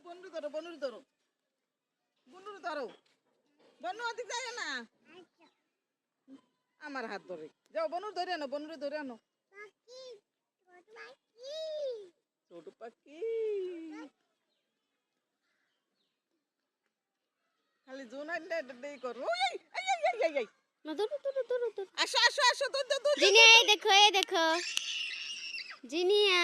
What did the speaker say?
বন্ধু ধরো বনু ওদিক যায় না আমার হাত ধরে যাও বনুর ধরে আনো ছোট পাখি খালি জোন আইলে দেই করো না ধরো আসো জিনিয়া এই দেখো জিনিয়া